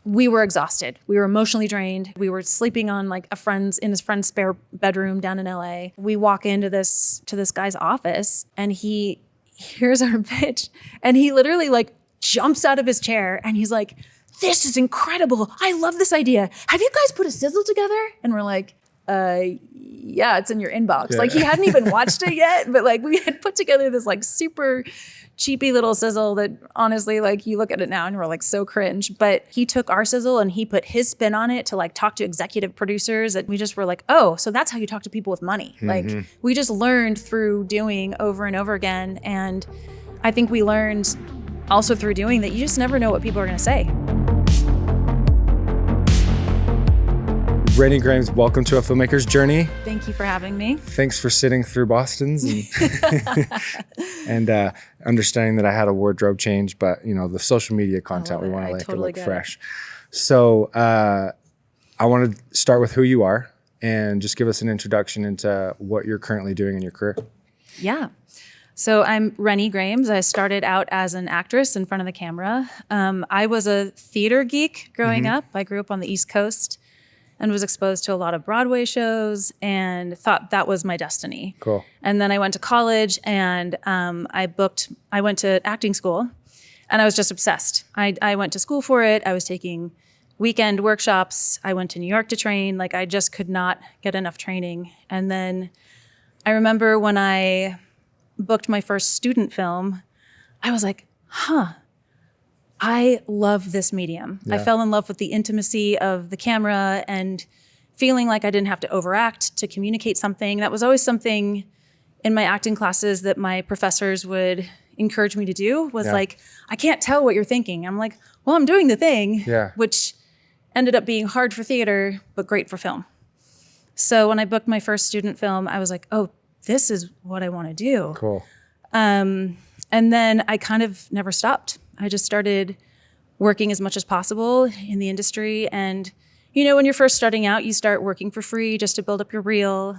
we were exhausted. We were emotionally drained. We were sleeping on like in his friend's spare bedroom down in LA. We walk into this guy's office and he hears our pitch and he literally like jumps out of his chair and he's like, "This is incredible. I love this idea. Have you guys put a sizzle together?" And we're like, yeah, it's in your inbox. Yeah. Like he hadn't even watched it yet, but like we had put together this like super cheapy little sizzle that honestly, like you look at it now and we're like so cringe, but he took our sizzle and he put his spin on it to like talk to executive producers. And we just were like, oh, so that's how you talk to people with money. Mm-hmm. Like we just learned through doing over and over again. And I think we learned also through doing that you just never know what people are going to say. Renny Grames, welcome to A Filmmaker's Journey. Thank you for having me. Thanks for sitting through Boston's and understanding that I had a wardrobe change, but you know, the social media content, we want to make it look fresh. So I want to start with who you are and just give us an introduction into what you're currently doing in your career. Yeah. So I'm Renny Grames. I started out as an actress in front of the camera. I was a theater geek growing up. I grew up on the East Coast and was exposed to a lot of Broadway shows and thought that was my destiny. Cool. And then I went to college and I went to acting school and I was just obsessed. I went to school for it. I was taking weekend workshops. I went to New York to train. Like I just could not get enough training. And then I remember when I booked my first student film, I was like, I love this medium. Yeah. I fell in love with the intimacy of the camera and feeling like I didn't have to overact to communicate something. That was always something in my acting classes that my professors would encourage me to do was like, I can't tell what you're thinking. I'm like, well, I'm doing the thing, which ended up being hard for theater, but great for film. So when I booked my first student film, I was like, oh, this is what I want to do. Cool. And then I kind of never stopped. I just started working as much as possible in the industry. And, you know, when you're first starting out, you start working for free just to build up your reel.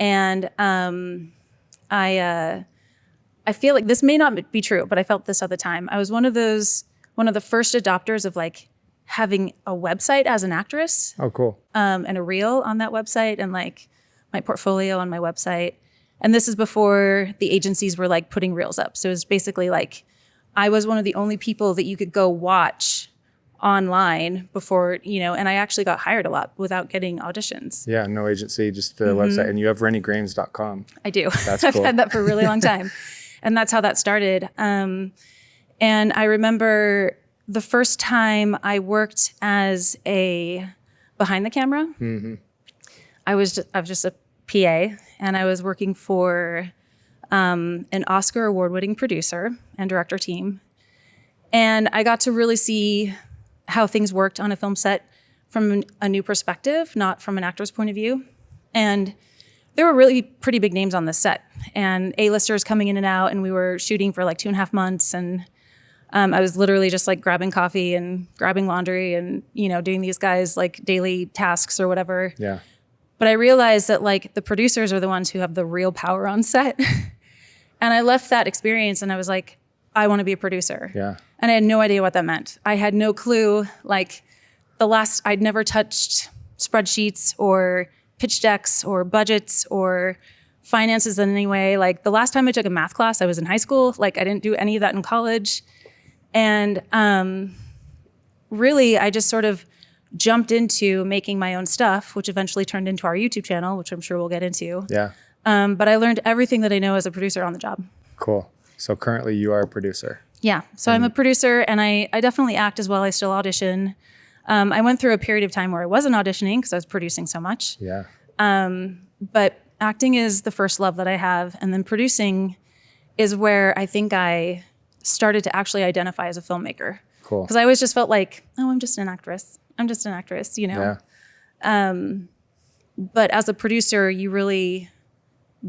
And I feel like this may not be true, but I felt this at the time. I was one of the first adopters of like having a website as an actress. Oh, cool. And a reel on that website and like my portfolio on my website. And this is before the agencies were like putting reels up. So it was basically like, I was one of the only people that you could go watch online before, you know, and I actually got hired a lot without getting auditions. Yeah, no agency, just the website. And you have rennygrames.com. I do. That's cool. I've had that for a really long time. And that's how that started. And I remember the first time I worked as a behind the camera, I was just a PA and I was working for an Oscar award-winning producer and director team. And I got to really see how things worked on a film set from a new perspective, not from an actor's point of view. And there were really pretty big names on this set and A-listers coming in and out, and we were shooting for like 2.5 months. And I was literally just like grabbing coffee and grabbing laundry and, you know, doing these guys like daily tasks or whatever. Yeah. But I realized that like the producers are the ones who have the real power on set. And I left that experience and I was like, I want to be a producer. Yeah. And I had no idea what that meant. I had no clue. Like I'd never touched spreadsheets or pitch decks or budgets or finances in any way. Like the last time I took a math class, I was in high school. Like I didn't do any of that in college. And really, I just sort of jumped into making my own stuff, which eventually turned into our YouTube channel, which I'm sure we'll get into. Yeah. But I learned everything that I know as a producer on the job. Cool. So currently you are a producer. Yeah. So I'm a producer and I definitely act as well. I still audition. I went through a period of time where I wasn't auditioning because I was producing so much. Yeah. But acting is the first love that I have. And then producing is where I think I started to actually identify as a filmmaker. Cool. Because I always just felt like, oh, I'm just an actress, you know? Yeah. But as a producer, you really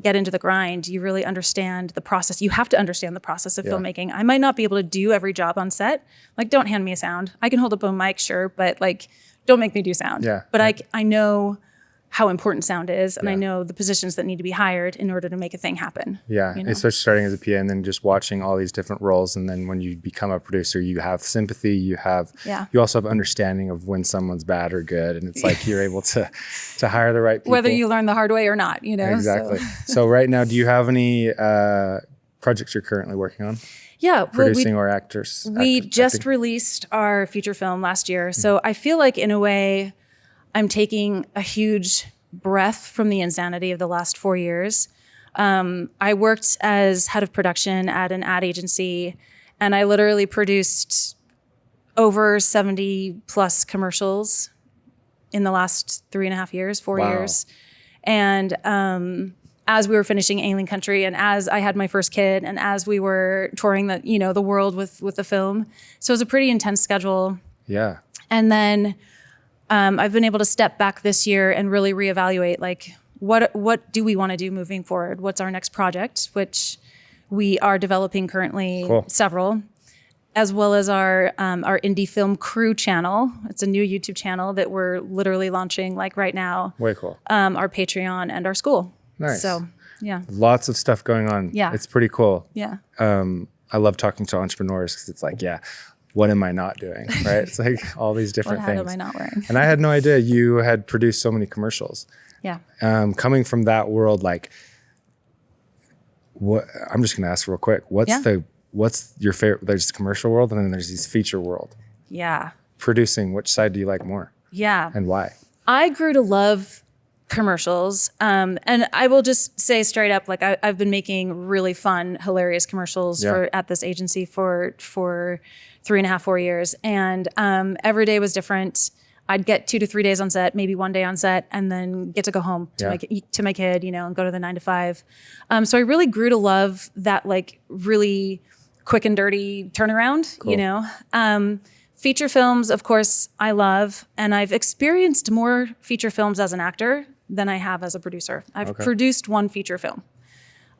get into the grind. You really understand the process. You have to understand the process of filmmaking. I might not be able to do every job on set. Like, don't hand me a sound. I can hold up a mic, sure, but like, don't make me do sound. Yeah. But I know how important sound is, and Yeah. I know the positions that need to be hired in order to make a thing happen. Yeah, you know? especially starting as a PA and then just watching all these different roles, and then when you become a producer, you have sympathy, you also have understanding of when someone's bad or good, and it's like you're able to hire the right people. Whether you learn the hard way or not, Exactly. So right now, do you have any projects you're currently working on? Yeah, Producing or actors? We just released our feature film last year, so I feel like in a way, I'm taking a huge breath from the insanity of the last 4 years. I worked as head of production at an ad agency, and I literally produced over 70 plus commercials in the last 3.5 years, 4 years. And as we were finishing Alien Country, and as I had my first kid, and as we were touring the world with the film, so it was a pretty intense schedule. Yeah. And then I've been able to step back this year and really reevaluate, like, what do we want to do moving forward? What's our next project, which we are developing currently. Cool. Several, as well as our indie film crew channel. It's a new YouTube channel that we're literally launching like right now. Way cool. Our Patreon and our school. Nice. So yeah. Lots of stuff going on. Yeah. It's pretty cool. Yeah. I love talking to entrepreneurs because it's like, what am I not doing? Right? It's like all these different What things. hat am I not wearing? And I had no idea you had produced so many commercials. Yeah. Coming from that world, like, what? I'm just gonna ask real quick. What's your favorite? There's the commercial world, and then there's this feature world. Yeah. Producing, which side do you like more? Yeah. And why? I grew to love commercials. And I will just say straight up, like I've been making really fun, hilarious commercials at this agency for 3.5, 4 years. And every day was different. I'd get 2 to 3 days on set, maybe 1 day on set, and then get to go home to my kid, and go to the 9 to 5. So I really grew to love that, like, really quick and dirty turnaround, Cool. Feature films, of course, I love, and I've experienced more feature films as an actor than I have as a producer. I've produced 1 feature film,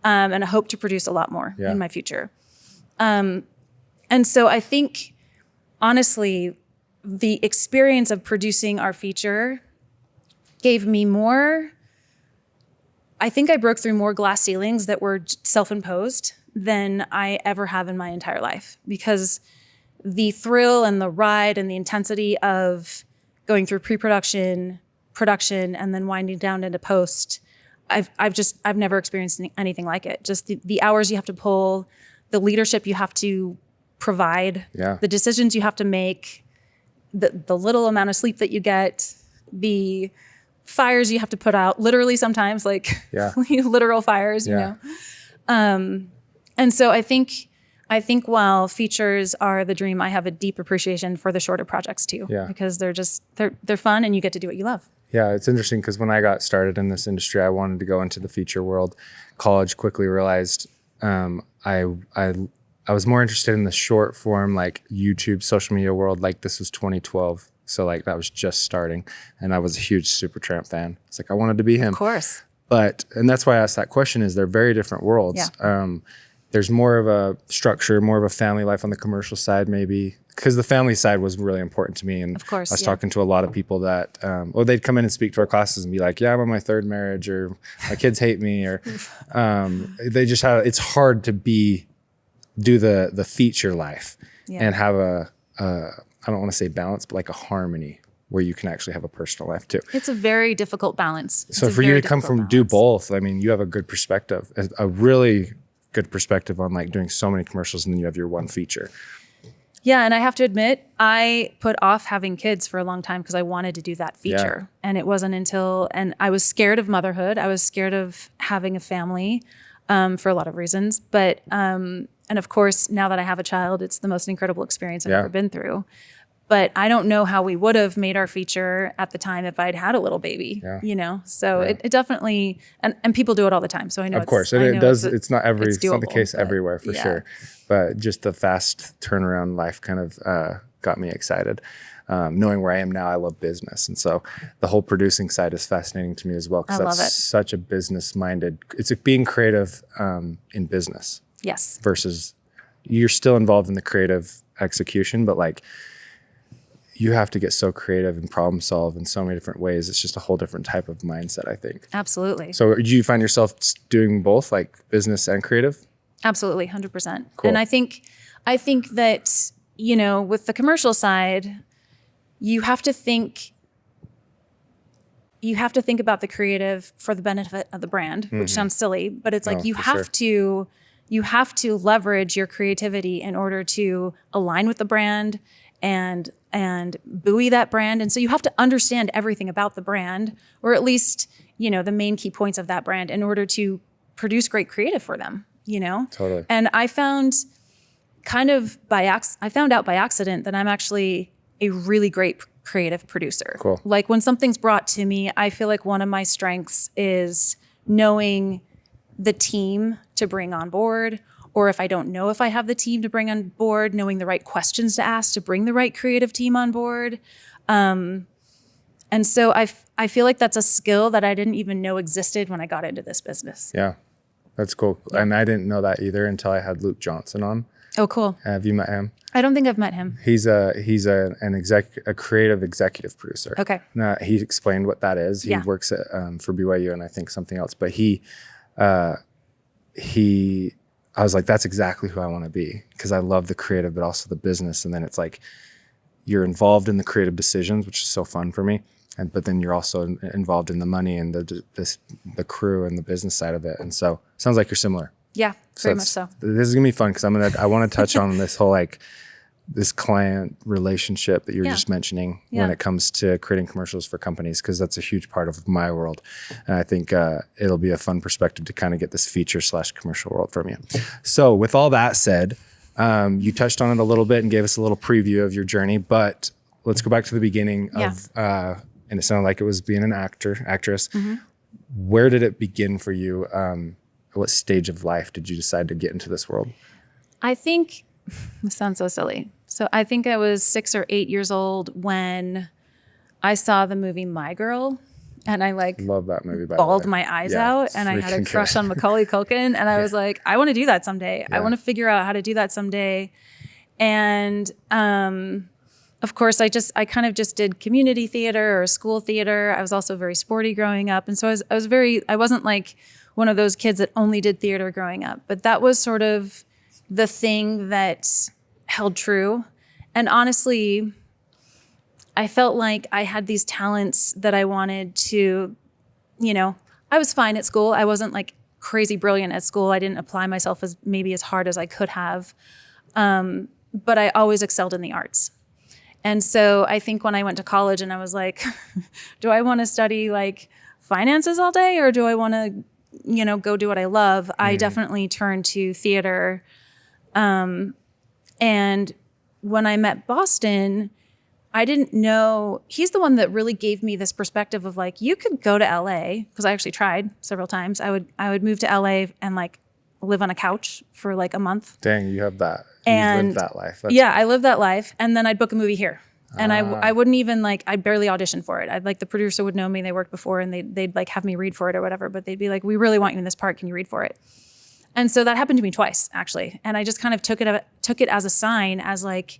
and I hope to produce a lot more in my future. And so I think, honestly, the experience of producing our feature gave me more. I think I broke through more glass ceilings that were self-imposed than I ever have in my entire life, because the thrill and the ride and the intensity of going through pre-production, production, and then winding down into post, I've never experienced anything like it. Just the hours you have to pull, the leadership you have to provide, the decisions you have to make, the little amount of sleep that you get, the fires you have to put out, literally sometimes, like literal fires, you know. And so I think while features are the dream, I have a deep appreciation for the shorter projects too, because they're fun and you get to do what you love. Yeah, it's interesting because when I got started in this industry, I wanted to go into the feature world. College quickly realized I was more interested in the short form, like YouTube, social media world. Like, this was 2012. So like that was just starting, and I was a huge Supertramp fan. It's like I wanted to be him. Of course. And that's why I asked that question, is they're very different worlds. Yeah. There's more of a structure, more of a family life on the commercial side, maybe, because the family side was really important to me. And of course, I was talking to a lot of people that, they'd come in and speak to our classes and be like, I'm on my 3rd marriage, or my kids hate me, or they just have, it's hard to do the feature life and have I don't want to say balance, but like a harmony where you can actually have a personal life too. It's a very difficult balance. So for you to come from do both, I mean, you have a good perspective, a really good perspective on like doing so many commercials, and then you have your 1 feature. Yeah, and I have to admit, I put off having kids for a long time because I wanted to do that feature. And it wasn't until, and I was scared of motherhood. I was scared of having a family for a lot of reasons. But, and of course, now that I have a child, it's the most incredible experience I've ever been through. But I don't know how we would have made our feature at the time if I'd had a little baby, So it definitely, and people do it all the time. So I know, of course, it does. It's not the case everywhere for sure. But just the fast turnaround life kind of got me excited. Knowing where I am now, I love business. And so the whole producing side is fascinating to me as well, because that's such a business minded, it's being creative in business. Yes. Versus you're still involved in the creative execution, but like, you have to get so creative and problem solve in so many different ways. It's just a whole different type of mindset, I think. Absolutely. So do you find yourself doing both, like business and creative? Absolutely. 100%. Cool. And I think that, you know, with the commercial side, you have to think about the creative for the benefit of the brand, which sounds silly, but it's like you have to leverage your creativity in order to align with the brand and buoy that brand. And so you have to understand everything about the brand, or at least, you know, the main key points of that brand in order to produce great creative for them, you know? Totally. And I found out by accident that I'm actually a really great creative producer. Cool. Like when something's brought to me, I feel like one of my strengths is knowing the team to bring on board, or if I don't know if I have the team to bring on board, knowing the right questions to ask to bring the right creative team on board. And so I feel like that's a skill that I didn't even know existed when I got into this business. Yeah, that's cool. Yeah. And I didn't know that either until I had Luke Johnson on. Oh, cool. Have you met him? I don't think I've met him. He's a creative executive producer. Okay. He explained what that is. He works at for BYU and I think something else. But I was like, that's exactly who I want to be, because I love the creative, but also the business. And then it's like you're involved in the creative decisions, which is so fun for me. But then you're also involved in the money and the crew and the business side of it. And so it sounds like you're similar. Yeah, very much so. This is gonna be fun because I want to touch on this whole like this client relationship that you were just mentioning when it comes to creating commercials for companies, because that's a huge part of my world. And I think it'll be a fun perspective to kind of get this feature/commercial world from you. So with all that said, you touched on it a little bit and gave us a little preview of your journey, but let's go back to the beginning of, and it sounded like it was being an actress. Mm-hmm. Where did it begin for you? What stage of life did you decide to get into this world? I think, this sounds so silly. So I think I was 6 or 8 years old when I saw the movie My Girl, and I love that movie. Bawled my eyes out, and I had a crush on Macaulay Culkin, and I was like, I want to do that someday. I want to figure out how to do that someday. And of course, I kind of just did community theater or school theater. I was also very sporty growing up, and so I wasn't like one of those kids that only did theater growing up, but that was sort of the thing that held true. And honestly, I felt like I had these talents that I wanted to, you know, I was fine at school. I wasn't like crazy brilliant at school. I didn't apply myself as hard as I could have. But I always excelled in the arts. And so I think when I went to college and I was like, do I want to study like finances all day, or do I want to, you know, go do what I love? I definitely turned to theater. And when I met Boston, I didn't know, he's the one that really gave me this perspective of like, you could go to LA, because I actually tried several times. I would move to LA and like live on a couch for like a month. Dang, you have that. And you lived that life. I lived that life. And then I'd book a movie here. And I wouldn't even like, I'd barely audition for it. I'd like, the producer would know me, they worked before, and they'd like have me read for it or whatever, but they'd be like, we really want you in this part. Can you read for it? And so that happened to me twice, actually. And I just kind of took it as a sign, as like,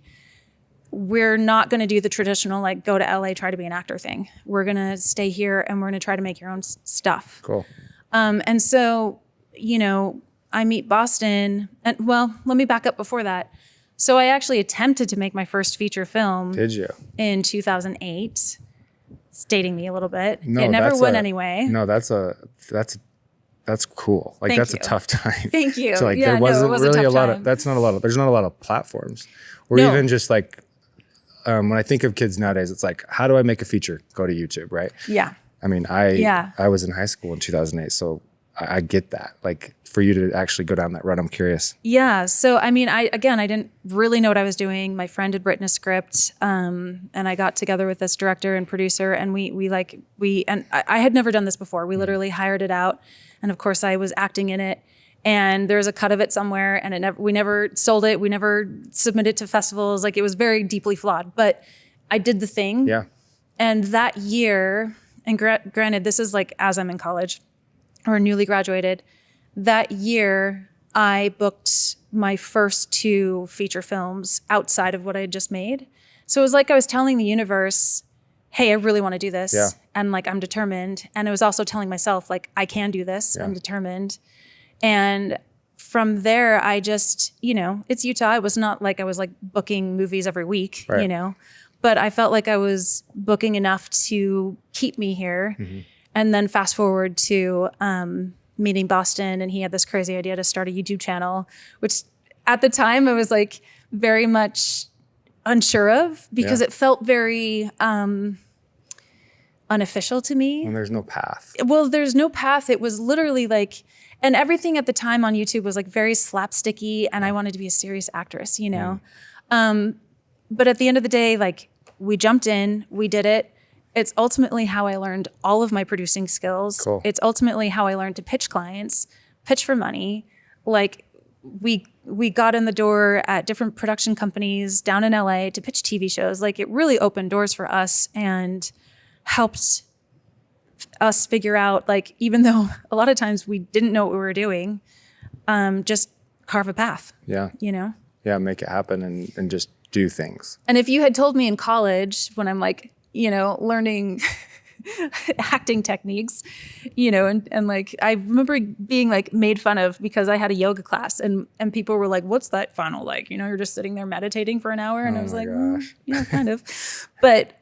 we're not going to do the traditional, like go to LA, try to be an actor thing. We're going to stay here and we're going to try to make your own stuff. Cool. And so, you know, I meet Boston, and well, let me back up before that. So I actually attempted to make my first feature film. Did you? In 2008. It's dating me a little bit. No, it never went anyway. No, that's cool. Like, that's a tough time. Thank you. So like, there wasn't really a lot of, there's not a lot of platforms. Or even just like, when I think of kids nowadays, it's like, how do I make a feature? Go to YouTube, right? Yeah. I mean, I was in high school in 2008, so I get that. Like, for you to actually go down that road, I'm curious. Yeah. So, I mean, I didn't really know what I was doing. My friend had written a script, and I got together with this director and producer, and I had never done this before. We literally hired it out, and of course, I was acting in it. And there's a cut of it somewhere, and we never sold it. We never submitted it to festivals. Like, it was very deeply flawed, but I did the thing. Yeah. And that year, and granted, this is like as I'm in college or newly graduated, that year I booked my first 2 feature films outside of what I had just made. So it was like I was telling the universe, hey, I really want to do this. Yeah. And like, I'm determined. And I was also telling myself, like, I can do this. I'm determined. And from there, I just, it's Utah. It was not like I was like booking movies every week, but I felt like I was booking enough to keep me here. And then fast forward to meeting Boston, and he had this crazy idea to start a YouTube channel, which at the time I was like very much unsure of, because it felt very unofficial to me. And there's no path. Well, there's no path. It was literally like, and everything at the time on YouTube was like very slapsticky, and I wanted to be a serious actress, but at the end of the day, like, we jumped in, we did it. It's ultimately how I learned all of my producing skills. Cool. It's ultimately how I learned to pitch clients, pitch for money. Like, we got in the door at different production companies down in LA to pitch TV shows. Like, it really opened doors for us and helped us figure out, like, even though a lot of times we didn't know what we were doing, just carve a path. Yeah. Yeah, make it happen and just do things. And if you had told me in college, when I'm like, learning acting techniques, and like, I remember being like made fun of because I had a yoga class, and people were like, what's that funnel like? You're just sitting there meditating for an hour. And I was like, yeah, kind of. But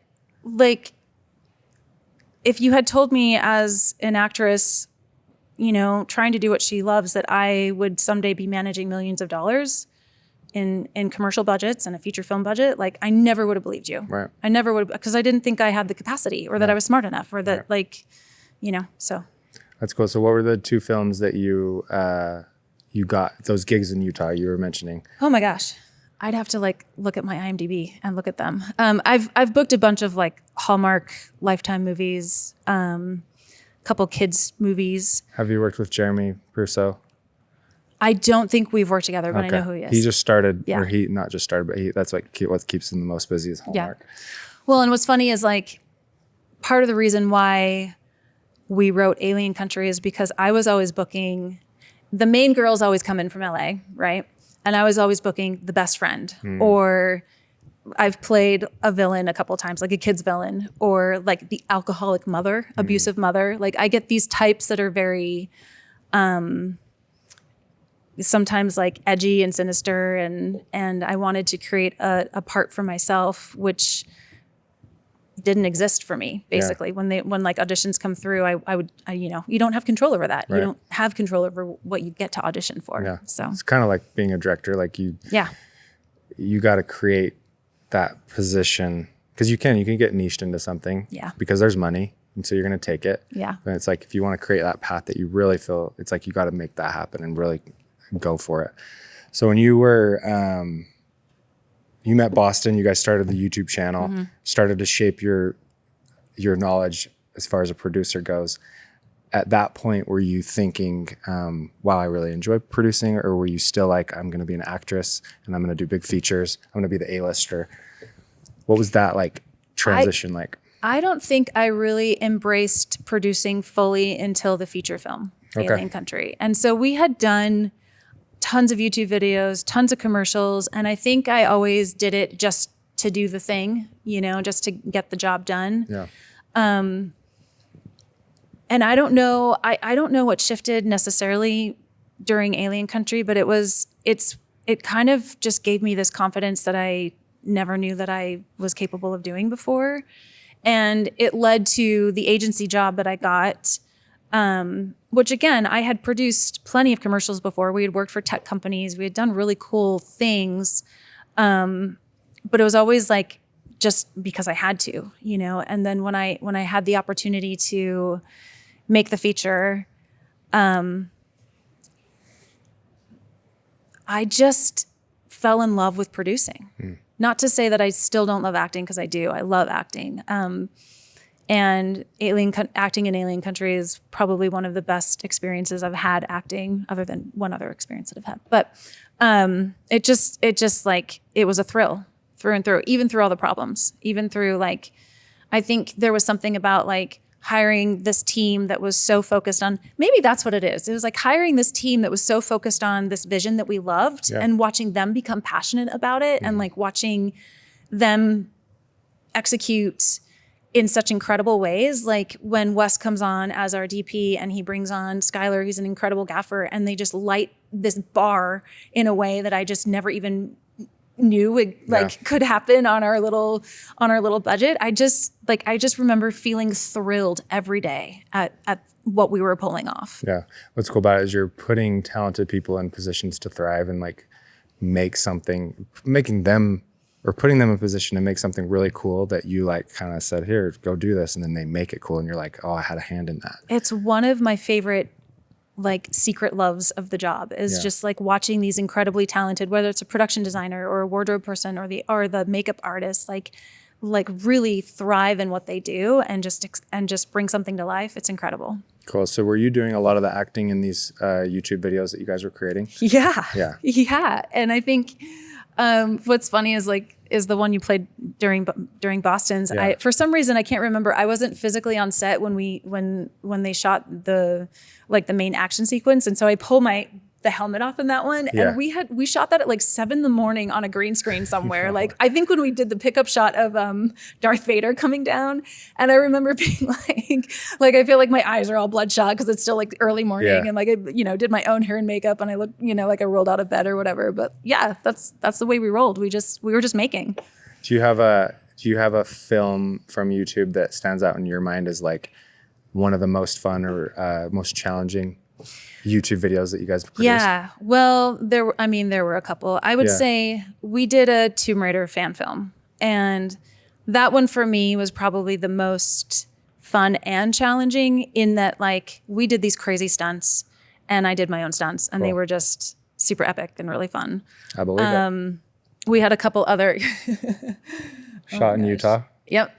like, if you had told me as an actress, trying to do what she loves, that I would someday be managing millions of dollars in commercial budgets and a feature film budget, like, I never would have believed you. Right. I never would, because I didn't think I had the capacity, or that I was smart enough, or that so. That's cool. So what were the 2 films that you got, those gigs in Utah you were mentioning? Oh my gosh. I'd have to like look at my IMDb and look at them. I've booked a bunch of like Hallmark Lifetime movies, couple kids movies. Have you worked with Jeremy Purcell? I don't think we've worked together, but I know who he is. He just started, or he not just started, but that's like what keeps him the most busy is Hallmark. Yeah. Well, and what's funny is like, part of the reason why we wrote Alien Country is because I was always booking, the main girls always come in from LA, right? And I was always booking the best friend, or I've played a villain a couple of times, like a kid's villain, or like the alcoholic mother, abusive mother. Like, I get these types that are very, sometimes like edgy and sinister, and I wanted to create a part for myself, which didn't exist for me, basically. When like auditions come through, I would you don't have control over that. Right. You don't have control over what you get to audition for. Yeah. So it's kind of like being a director. Like you got to create that position, because you can get niched into something. Yeah. Because there's money, and so you're going to take it. Yeah. And it's like, if you want to create that path that you really feel, it's like you got to make that happen and really go for it. So when you were you met Boston, you guys started the YouTube channel, started to shape your knowledge as far as a producer goes. At that point, were you thinking, wow, I really enjoy producing? Or were you still like, I'm going to be an actress and I'm going to do big features, I'm going to be the A-lister? What was that like transition like? I don't think I really embraced producing fully until the feature film, Alien Country. And so we had done tons of YouTube videos, tons of commercials. And I think I always did it just to do the thing, just to get the job done. Yeah. And I don't know, I don't know what shifted necessarily during Alien Country, but it kind of just gave me this confidence that I never knew that I was capable of doing before. And it led to the agency job that I got, which again, I had produced plenty of commercials before. We had worked for tech companies. We had done really cool things. But it was always like, just because I had to, and then when I had the opportunity to make the feature, I just fell in love with producing. Not to say that I still don't love acting, because I do. I love acting. And acting in Alien Country is probably one of the best experiences I've had acting, other than one other experience that I've had. But it just like, it was a thrill through and through, even through all the problems, even through like, I think there was something about like hiring this team that was so focused on, maybe that's what it is. It was like hiring this team that was so focused on this vision that we loved, and watching them become passionate about it, and like watching them execute in such incredible ways. Like when Wes comes on as our DP and he brings on Skylar, he's an incredible gaffer, and they just light this bar in a way that I just never even knew could happen on our little budget. I just remember feeling thrilled every day at what we were pulling off. Yeah. What's cool about it is you're putting talented people in positions to thrive and like putting them in a position to make something really cool that you like kind of said, here, go do this. And then they make it cool. And you're like, oh, I had a hand in that. It's one of my favorite like secret loves of the job is just like watching these incredibly talented, whether it's a production designer or a wardrobe person or the makeup artist, like really thrive in what they do and just bring something to life. It's incredible. Cool. So were you doing a lot of the acting in these YouTube videos that you guys were creating? Yeah. Yeah. Yeah. And I think what's funny is the one you played during Boston's. Yeah. For some reason I can't remember. I wasn't physically on set when they shot the main action sequence, and so I pull the helmet off in that one. Yeah. And we shot that at like 7 a.m. on a green screen somewhere. Like I think when we did the pickup shot of Darth Vader coming down, and I remember being like I feel like my eyes are all bloodshot because it's still like early morning, and like I did my own hair and makeup, and I looked like I rolled out of bed or whatever. But yeah, that's the way we rolled. We were just making. Do you have a film from YouTube that stands out in your mind as like one of the most fun or most challenging YouTube videos that you guys produced? Yeah, well, there were a couple. I would say we did a Tomb Raider fan film, and that one for me was probably the most fun and challenging in that like we did these crazy stunts, and I did my own stunts, and they were just super epic and really fun. I believe it. We had a couple other shot in Utah. Yep.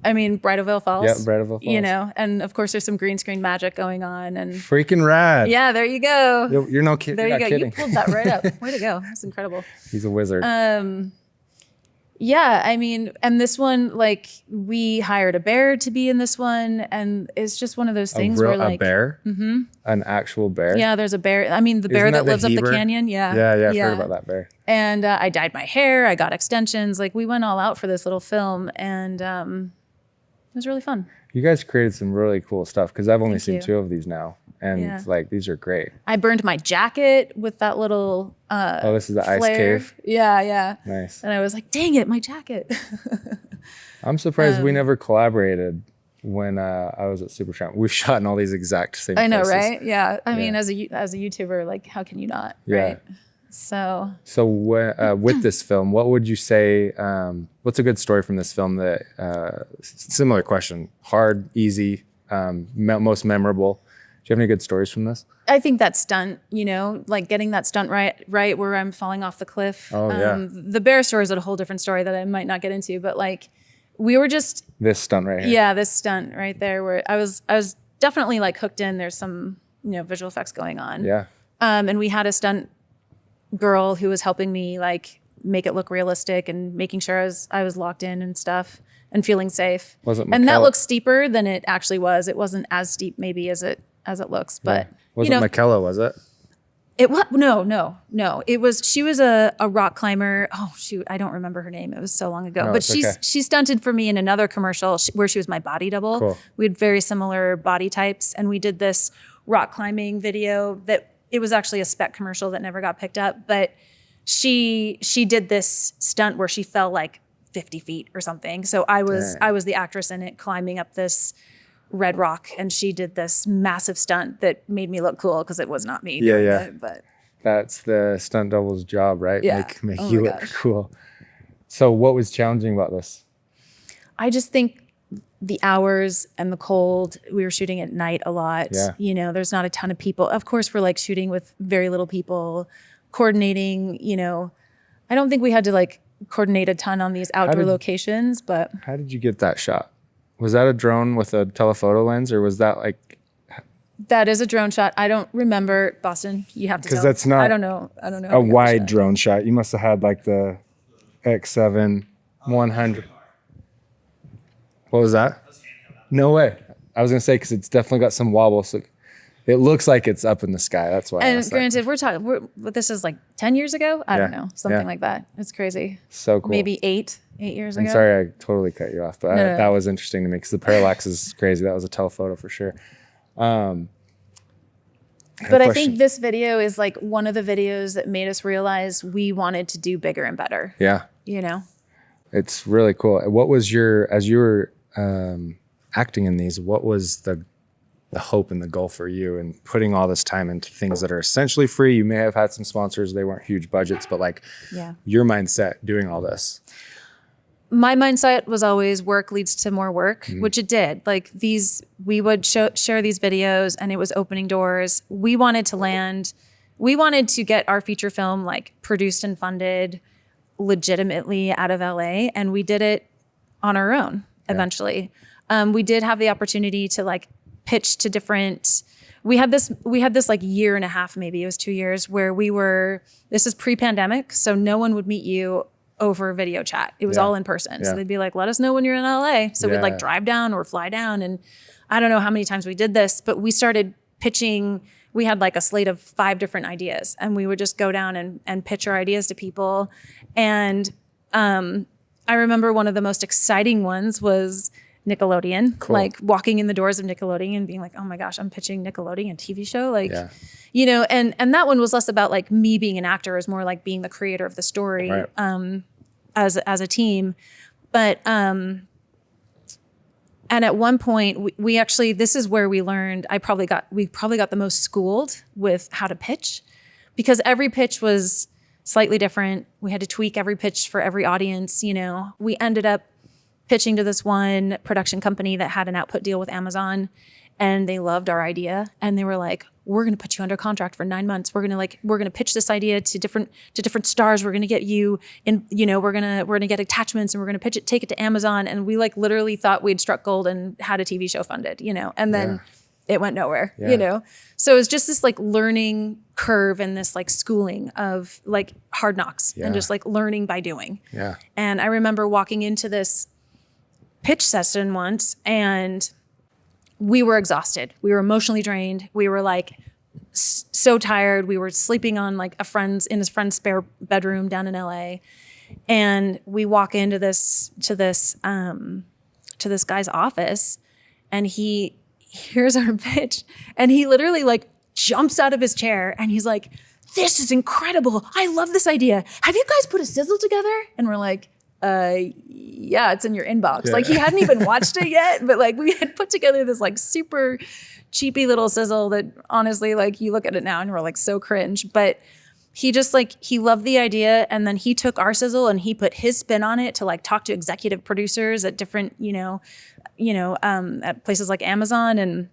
I mean, Bridalveil Falls. Yeah, Bridalveil Falls. And of course there's some green screen magic going on. And freaking rad. Yeah, there you go. You're no kid. There you go. Kidding. You pulled that right up. Way to go. That's incredible. He's a wizard. Yeah, I mean, and this one, like, we hired a bear to be in this one, and it's just one of those things where, like, a bear, an actual bear. Yeah, there's a bear. I mean, the bear that lives up the canyon. Yeah. I've heard about that bear. And I dyed my hair. I got extensions. Like, we went all out for this little film, and it was really fun. You guys created some really cool stuff because I've only seen 2 of these now, and like these are great. I burned my jacket with that little. This is the flare. ice cave. Yeah. Nice. And I was like, dang it, my jacket. I'm surprised we never collaborated when I was at Supertramp. We've shot in all these exact same places. I know, right? Yeah. I mean, as a YouTuber, like, how can you not? Yeah. Right? So with this film, what would you say, what's a good story from this film that, similar question, hard, easy, most memorable? Do you have any good stories from this? I think that stunt, like getting that stunt right where I'm falling off the cliff. Oh, yeah. The bear story is a whole different story that I might not get into, but like we were just. This stunt right here. Yeah, this stunt right there where I was definitely like hooked in. There's some, visual effects going on. Yeah. And we had a stunt girl who was helping me like make it look realistic and making sure I was locked in and stuff and feeling safe. And that looks steeper than it actually was. It wasn't as steep maybe as it looks, but wasn't McKella, was it? It was no. It was she was a rock climber. Oh shoot, I don't remember her name. It was so long ago. No, but she stunted for me in another commercial where she was my body double. Cool. We had very similar body types, and we did this rock climbing video that it was actually a spec commercial that never got picked up. But she did this stunt where she fell like 50 feet or something. So I was the actress in it climbing up this red rock, and she did this massive stunt that made me look cool because it was not me doing it, but that's the stunt double's job, right? Yeah. Make you look cool. So what was challenging about this? I just think the hours and the cold. We were shooting at night a lot. Yeah. There's not a ton of people. Of course, we're like shooting with very little people, coordinating, I don't think we had to like coordinate a ton on these outdoor locations, but. How did you get that shot? Was that a drone with a telephoto lens, or was that like? That is a drone shot. I don't remember. Boston, you have to tell. Because that's not. I don't know. A wide drone shot. You must have had like the X7 100. What was that? No way. I was gonna say because it's definitely got some wobble, so it looks like it's up in the sky. That's why. And granted, we're talking. This is like 10 years ago. I don't know, something like that. It's crazy. So cool. Maybe 8. 8 years I'm ago. sorry, I totally cut you off, but No. that was interesting to me because the parallax is crazy. That was a telephoto for sure. But I think this video is like one of the videos that made us realize we wanted to do bigger and better. Yeah. You know? It's really cool. What was as you were acting in these, what was the hope and the goal for you and putting all this time into things that are essentially free? You may have had some sponsors, they weren't huge budgets, but like your mindset doing all this. My mindset was always work leads to more work, which it did. Like we would share these videos and it was opening doors. We wanted to get our feature film like produced and funded legitimately out of LA, and we did it on our own eventually. We did have the opportunity to like pitch to different, we had this like year and a half, maybe it was 2 years, where this is pre-pandemic, so no one would meet you over video chat. It was all in person. So they'd be like, let us know when you're in LA. So we'd like drive down or fly down. And I don't know how many times we did this, but we started pitching. We had like a slate of 5 different ideas and we would just go down and pitch our ideas to people. And I remember one of the most exciting ones was Nickelodeon, like walking in the doors of Nickelodeon and being like, oh my gosh, I'm pitching Nickelodeon TV show. Like, you know, and that one was less about like me being an actor, it was more like being the creator of the story as a team. But, and at one point we actually, this is where we learned, we probably got the most schooled with how to pitch because every pitch was slightly different. We had to tweak every pitch for every audience. You know, we ended up pitching to this one production company that had an output deal with Amazon and they loved our idea. And they were like, we're going to put you under contract for 9 months. We're going to pitch this idea to different stars. We're going to get you in, you know, we're going to get attachments and we're going to take it to Amazon. And we like literally thought we'd struck gold and had a TV show funded, you know, and then it went nowhere, you know? So it was just this like learning curve and this like schooling of like hard knocks and just like learning by doing. Yeah. And I remember walking into this pitch session once and we were exhausted. We were emotionally drained. We were like so tired. We were sleeping on like in his friend's spare bedroom down in LA. And we walk into this guy's office and he hears our pitch and he literally like jumps out of his chair and he's like, this is incredible. I love this idea. Have you guys put a sizzle together? And we're like, yeah, it's in your inbox. Like he hadn't even watched it yet, but like we had put together this like super cheapy little sizzle that honestly, like you look at it now and we're like so cringe, but he just like, he loved the idea. And then he took our sizzle and he put his spin on it to like talk to executive producers at different, at places like Amazon. And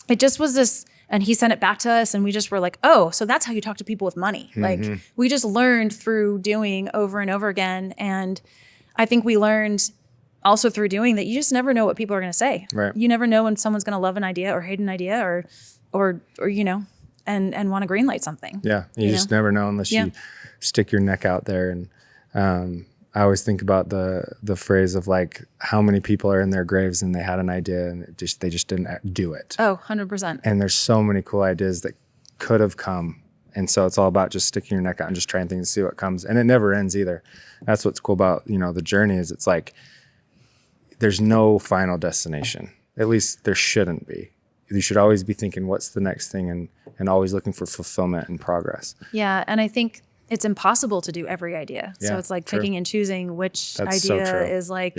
it just was this, and he sent it back to us and we just were like, oh, so that's how you talk to people with money. Like we just learned through doing over and over again. And I think we learned also through doing that you just never know what people are going to say. Right. You never know when someone's going to love an idea or hate an idea or you know, and want to greenlight something. Yeah. You just never know unless you stick your neck out there. And I always think about the phrase of like how many people are in their graves and they had an idea and they just didn't do it. Oh, 100%. And there's so many cool ideas that could have come. And so it's all about just sticking your neck out and just trying things to see what comes. And it never ends either. That's what's cool about, the journey is it's like there's no final destination. At least there shouldn't be. You should always be thinking what's the next thing and always looking for fulfillment and progress. Yeah. And I think it's impossible to do every idea. So it's like picking and choosing which idea is like,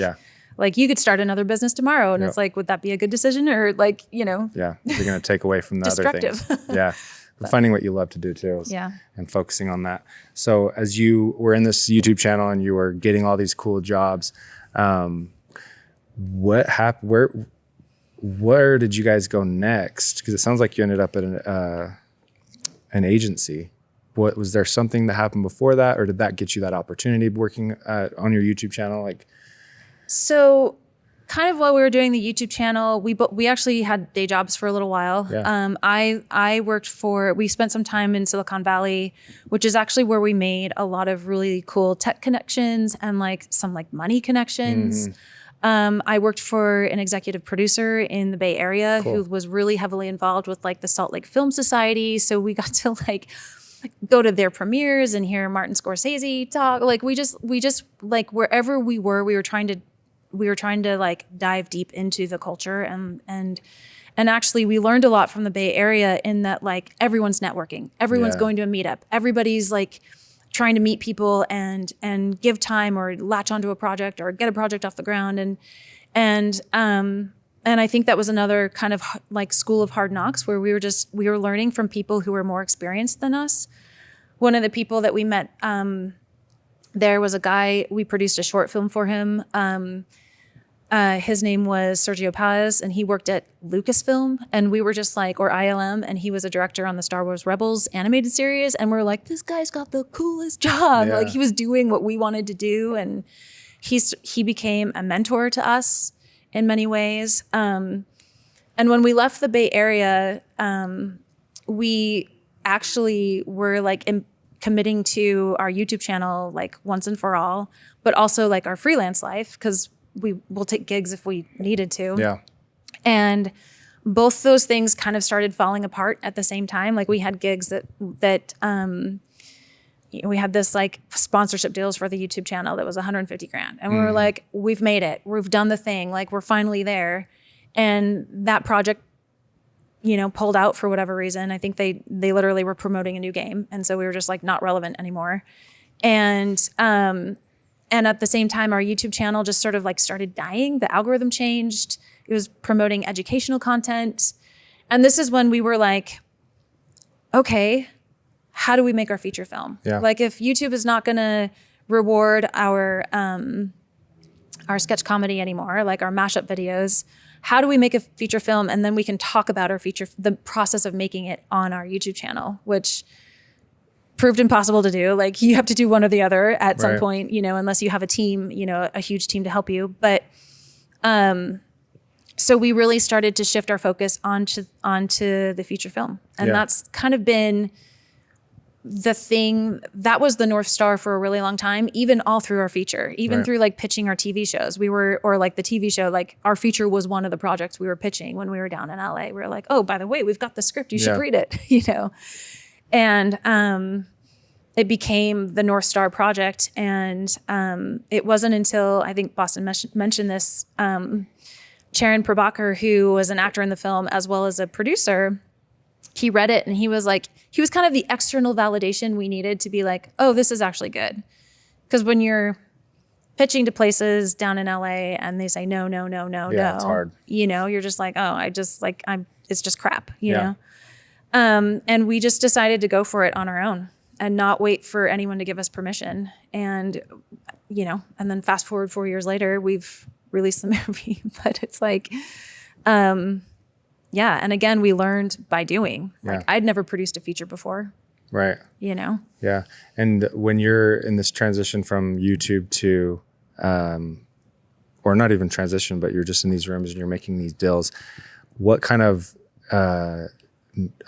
like you could start another business tomorrow and it's like, would that be a good decision or like, Yeah. You're going to take away from the other things. Yeah. But finding what you love to do too. And focusing on that. So as you were in this YouTube channel and you were getting all these cool jobs, what happened? Where did you guys go next? Because it sounds like you ended up at an agency. Was there something that happened before that, or did that get you that opportunity working on your YouTube channel? So kind of while we were doing the YouTube channel, we actually had day jobs for a little while. Yeah. I worked we spent some time in Silicon Valley, which is actually where we made a lot of really cool tech connections and like some like money connections. I worked for an executive producer in the Bay Area who was really heavily involved with like the Salt Lake Film Society. So we got to like go to their premieres and hear Martin Scorsese talk. Like we just like wherever we were trying to like dive deep into the culture and actually we learned a lot from the Bay Area in that like everyone's networking, everyone's going to a meetup, everybody's like trying to meet people and give time or latch onto a project or get a project off the ground. And I think that was another kind of like school of hard knocks where we were learning from people who were more experienced than us. One of the people that we met there was a guy, we produced a short film for him. His name was Sergio Paz, and he worked at Lucasfilm, and we were just like, or ILM, and he was a director on the Star Wars Rebels animated series, and we're like, this guy's got the coolest job. Yeah. Like he was doing what we wanted to do, and he became a mentor to us in many ways. And when we left the Bay Area, we actually were like committing to our YouTube channel like once and for all, but also like our freelance life because we will take gigs if we needed to. Yeah. And both those things kind of started falling apart at the same time. Like we had gigs that we had this like sponsorship deals for the YouTube channel that was $150,000. And we were like, we've made it. We've done the thing. Like we're finally there. And that project, pulled out for whatever reason. I think they literally were promoting a new game. And so we were just like not relevant anymore. And at the same time, our YouTube channel just sort of like started dying. The algorithm changed. It was promoting educational content. And this is when we were like, okay, how do we make our feature film? Yeah. Like if YouTube is not going to reward our sketch comedy anymore, like our mashup videos, how do we make a feature film? And then we can talk about the process of making it on our YouTube channel, which proved impossible to do. Like you have to do one or the other at some point, unless you have a team, a huge team to help you. But so we really started to shift our focus onto the feature film. And that's kind of been the thing that was the North Star for a really long time, even all through our feature, even through like pitching our TV shows. Or like the TV show, like our feature was one of the projects we were pitching when we were down in LA. We were like, oh, by the way, we've got the script. You should read it, And it became the North Star project. And it wasn't until, I think Boston mentioned this, Charan Prabhakar, who was an actor in the film as well as a producer, he read it and he was kind of the external validation we needed to be like, oh, this is actually good. Because when you're pitching to places down in LA and they say no, it's hard. You're just like, oh, it's just crap, you know? And we just decided to go for it on our own and not wait for anyone to give us permission. And, and then fast forward 4 years later, we've released the movie, but it's like, and again, we learned by doing. Like I'd never produced a feature before. Right. Yeah. And when you're in this transition from YouTube to, or not even transition, but you're just in these rooms and you're making these deals, what kind of,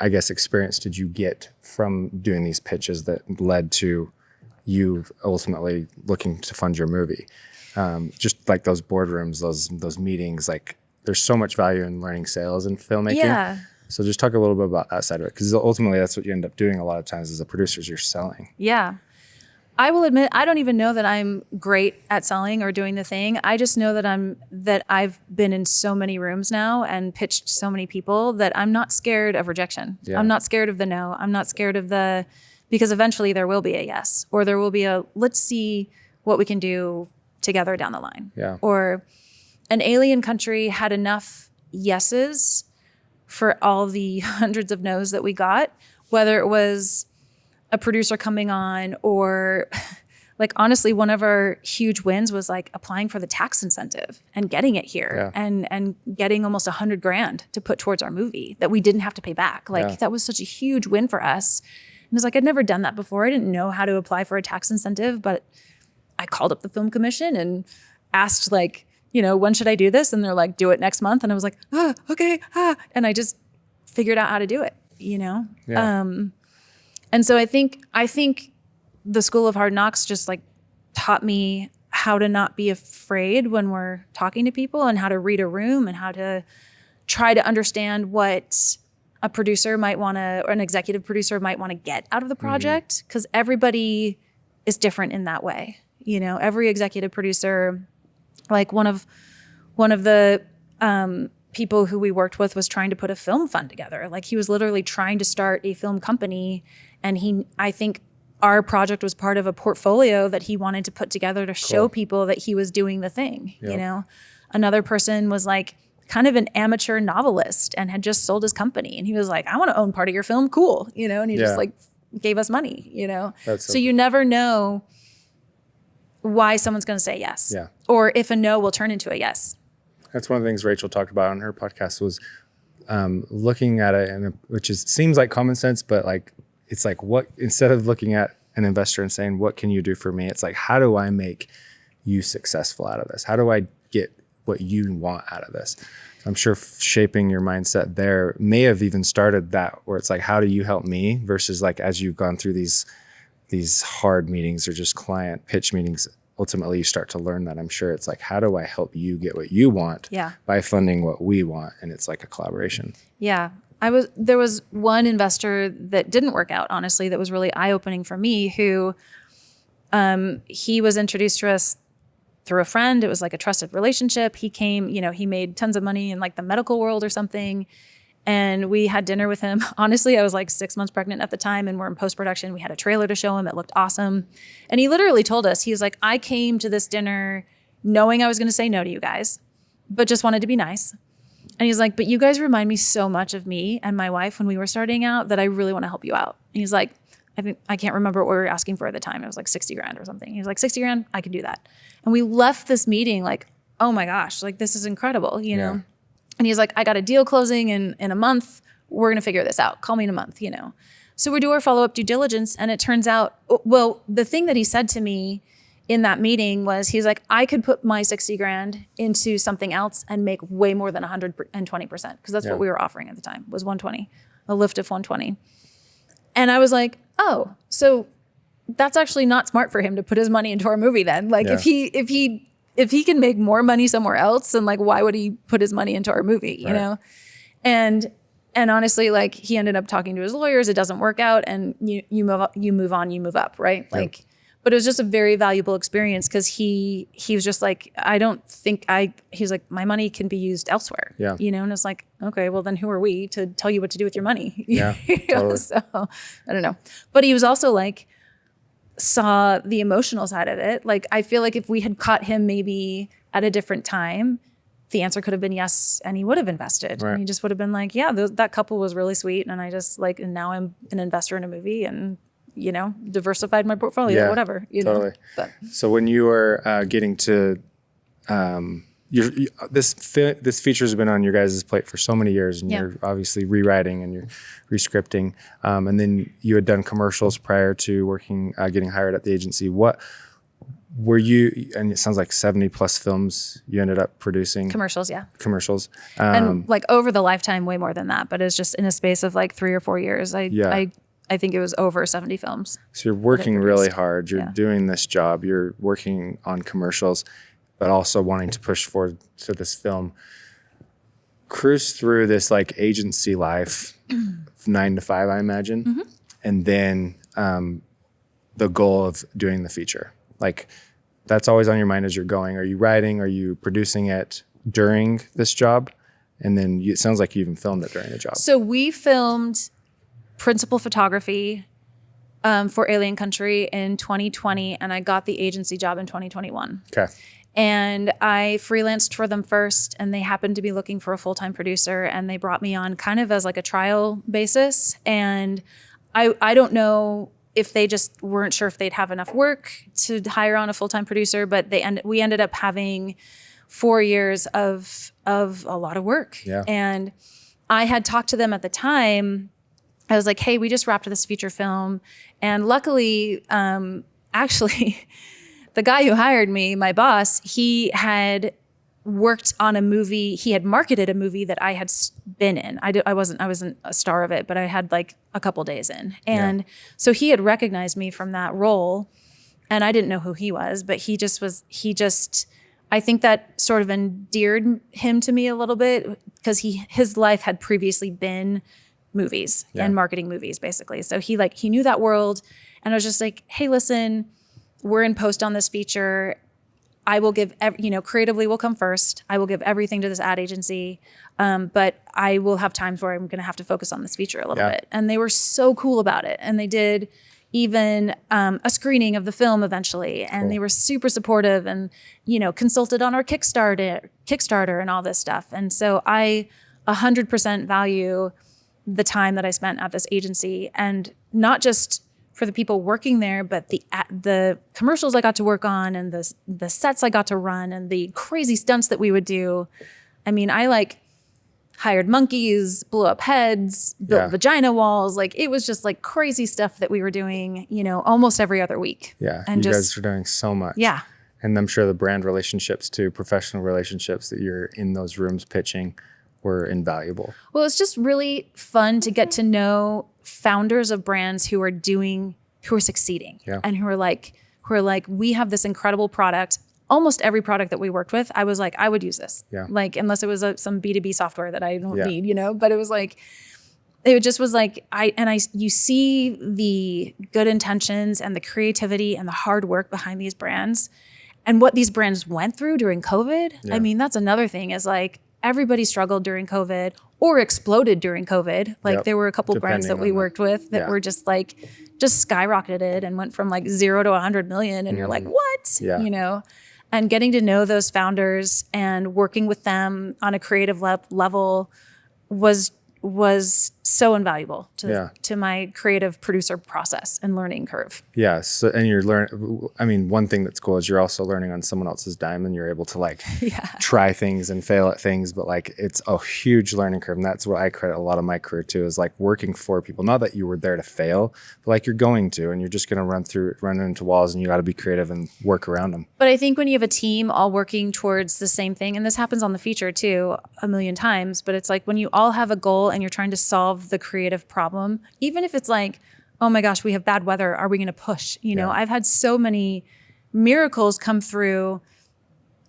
experience did you get from doing these pitches that led to you ultimately looking to fund your movie? Just like those boardrooms, those meetings, like there's so much value in learning sales and filmmaking. Yeah. So just talk a little bit about that side of it, because ultimately that's what you end up doing a lot of times as a producer is you're selling. Yeah. I will admit, I don't even know that I'm great at selling or doing the thing. I just know that I've been in so many rooms now and pitched so many people that I'm not scared of rejection. Yeah. I'm not scared of the no. I'm not scared of because eventually there will be a yes, or there will be let's see what we can do together down the line. Yeah. Or An Alien Country had enough yeses for all the hundreds of no's that we got, whether it was a producer coming on or like, honestly, one of our huge wins was like applying for the tax incentive and getting it here and getting almost $100,000 to put towards our movie that we didn't have to pay back. Like that was such a huge win for us. And it's like, I'd never done that before. I didn't know how to apply for a tax incentive, but I called up the film commission and asked like, when should I do this? And they're like, do it next month. And I was like, okay. And I just figured out how to do it, Yeah. And so I think the School of Hard Knocks just like taught me how to not be afraid when we're talking to people and how to read a room and how to try to understand what a producer might want to, or an executive producer might want to get out of the project, because everybody is different in that way. You know, every executive producer, like one of the people who we worked with was trying to put a film fund together. Like he was literally trying to start a film company, and I think our project was part of a portfolio that he wanted to put together to show people that he was doing the thing. You know, another person was like kind of an amateur novelist and had just sold his company, and he was like, I want to own part of your film. Cool. You know, and he just like gave us money, you know? So you never know why someone's going to say yes, or if a no will turn into a yes. That's one of the things Rachel talked about on her podcast was looking at it, and which seems like common sense, but like it's like, what, instead of looking at an investor and saying, what can you do for me? It's like, how do I make you successful out of this? How do I get what you want out of this? I'm sure shaping your mindset there may have even started that, where it's like, how do you help me, versus like, as you've gone through these hard meetings or just client pitch meetings, ultimately you start to learn that. I'm sure it's like, how do I help you get what you want by funding what we want? And it's like a collaboration. Yeah. There was one investor that didn't work out, honestly, that was really eye-opening for me, who he was introduced to us through a friend. It was like a trusted relationship. He came, you know, he made tons of money in like the medical world or something. And we had dinner with him. Honestly, I was like 6 months pregnant at the time, and we're in post-production. We had a trailer to show him. It looked awesome. And he literally told us, he was like, I came to this dinner knowing I was going to say no to you guys, but just wanted to be nice. And he's like, but you guys remind me so much of me and my wife when we were starting out that I really want to help you out. And he's like, I can't remember what we were asking for at the time. It was like 60 grand or something. He was like, 60 grand, I can do that. And we left this meeting like, oh my gosh, like this is incredible, you know? And he's like, I got a deal closing in a month. We're going to figure this out. Call me in a month, you know? So we do our follow-up due diligence, and it turns out, well, the thing that he said to me in that meeting was, he's like, I could put my 60 grand into something else and make way more than 120%, because that's what we were offering at the time, was 120, a lift of 120. And I was like, oh, so that's actually not smart for him to put his money into our movie then. Like if he can make more money somewhere else, then like, why would he put his money into our movie, you know? And honestly, like he ended up talking to his lawyers. It doesn't work out, and you move on, you move up, right? Like, but it was just a very valuable experience, because he was just like, he's like, my money can be used elsewhere, you know? And it's like, okay, well then who are we to tell you what to do with your money? Yeah, totally. So I don't know. But he was also like, saw the emotional side of it. Like, I feel like if we had caught him maybe at a different time, the answer could have been yes, and he would have invested. Right. And he just would have been like, yeah, that couple was really sweet, and I just like, and now I'm an investor in a movie, and you know, diversified my portfolio, whatever. You know? But. So when you were getting to, this feature has been on your guys' plate for so many years, and you're obviously rewriting and you're rescripting, and then you had done commercials prior to working, getting hired at the agency. What were you, and it sounds like 70 plus films you ended up producing. Commercials. And like over the lifetime, way more than that, but it's just in a space of like 3 or 4 years. I think it was over 70 films. So you're working really hard. You're doing this job. You're working on commercials, but also wanting to push forward to this film. Cruise through this like agency life, 9 to 5, I imagine. And then the goal of doing the feature. Like that's always on your mind as you're going. Are you writing? Are you producing it during this job? And then it sounds like you even filmed it during the job. So we filmed principal photography for Alien Country in 2020, and I got the agency job in 2021. Okay. And I freelanced for them first, and they happened to be looking for a full-time producer, and they brought me on kind of as like a trial basis. And I don't know if they just weren't sure if they'd have enough work to hire on a full-time producer, but we ended up having 4 years of a lot of work. Yeah. And I had talked to them at the time. I was like, hey, we just wrapped this feature film. And luckily, actually, the guy who hired me, my boss, he had worked on a movie. He had marketed a movie that I had been in. I wasn't a star of it, but I had like a couple days in. And so he had recognized me from that role, and I didn't know who he was, but he just, I think that sort of endeared him to me a little bit, because his life had previously been movies and marketing movies, basically. So he knew that world. And I was just like, hey, listen, we're in post on this feature. I will give, creatively will come first. I will give everything to this ad agency. But I will have times where I'm going to have to focus on this feature a little bit. And they were so cool about it. And they did even a screening of the film eventually. And they were super supportive and, consulted on our Kickstarter and all this stuff. And so I 100% value the time that I spent at this agency, and not just for the people working there, but the commercials I got to work on, and the sets I got to run, and the crazy stunts that we would do. I mean, I hired monkeys, blew up heads, built vagina walls. It was just crazy stuff that we were doing, almost every other week. Yeah, and you guys are doing so much. Yeah. And I'm sure the brand relationships too, professional relationships that you're in those rooms pitching were invaluable. Well, it's just really fun to get to know founders of brands who are succeeding and who are like, we have this incredible product. Almost every product that we worked with, I was like, I would use this. Yeah. Unless it was some B2B software that I don't need, but it was you see the good intentions and the creativity and the hard work behind these brands and what these brands went through during COVID. Yeah. I mean, that's another thing is everybody struggled during COVID or exploded during COVID. There were a couple brands that we worked with that were just skyrocketed and went from 0 to 100 million. And you're like, what? Yeah. And getting to know those founders and working with them on a creative level was so invaluable to my creative producer process and learning curve. Yeah. So, and you're one thing that's cool is you're also learning on someone else's dime, and you're able to try things and fail at things, but it's a huge learning curve. And that's what I credit a lot of my career to, is working for people. Not that you were there to fail, but you're going to, and you're just going to run into walls, and you got to be creative and work around them. But I think when you have a team all working towards the same thing, and this happens on the feature too, a million times, but it's when you all have a goal and you're trying to solve the creative problem, even if it's oh my gosh, we have bad weather, are we going to push? I've had so many miracles come through,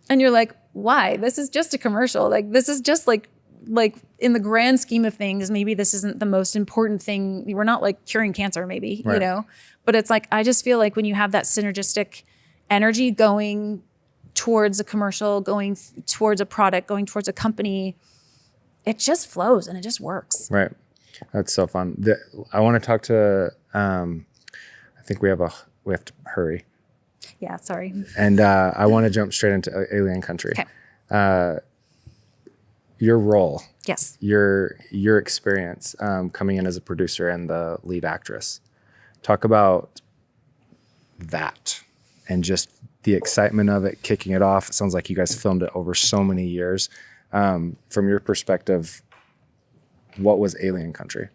and you're like, why? This is just a commercial. This is just in the grand scheme of things, maybe this isn't the most important thing. We're not curing cancer, maybe, right. But it's I just feel when you have that synergistic energy going towards a commercial, going towards a product, going towards a company, it just flows and it just works. Right. That's so fun. I want to talk to, I think we have to hurry. Yeah, sorry. And I want to jump straight into Alien Country. Okay. Your role. Yes. Your experience coming in as a producer and the lead actress. Talk about that and just the excitement of it, kicking it off. It sounds like you guys filmed it over so many years. From your perspective, what was Alien Country?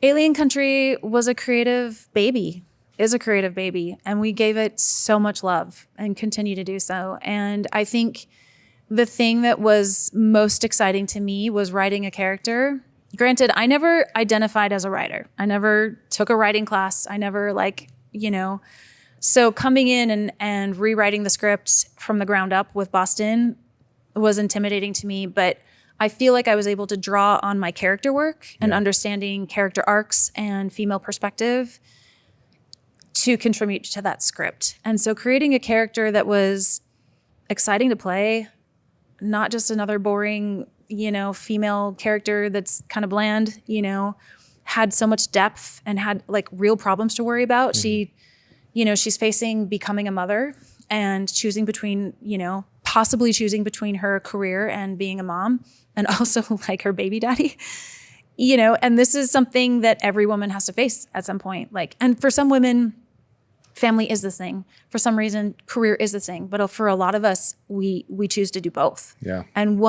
Alien Country was a creative baby, is a creative baby, and we gave it so much love and continue to do so. And I think the thing that was most exciting to me was writing a character. Granted, I never identified as a writer. I never took a writing class. I never so coming in and rewriting the script from the ground up with Boston was intimidating to me, but I feel I was able to draw on my character work and understanding character arcs and female perspective to contribute to that script. And so creating a character that was exciting to play, not just another boring, female character that's kind of bland, had so much depth and had real problems to worry about. Mm-hmm. She's facing becoming a mother and choosing between, possibly choosing between her career and being a mom, and also her baby daddy, and this is something that every woman has to face at some point. And for some women, family is the thing. For some reason, career is the thing. But for a lot of us, we choose to do both. Yeah. And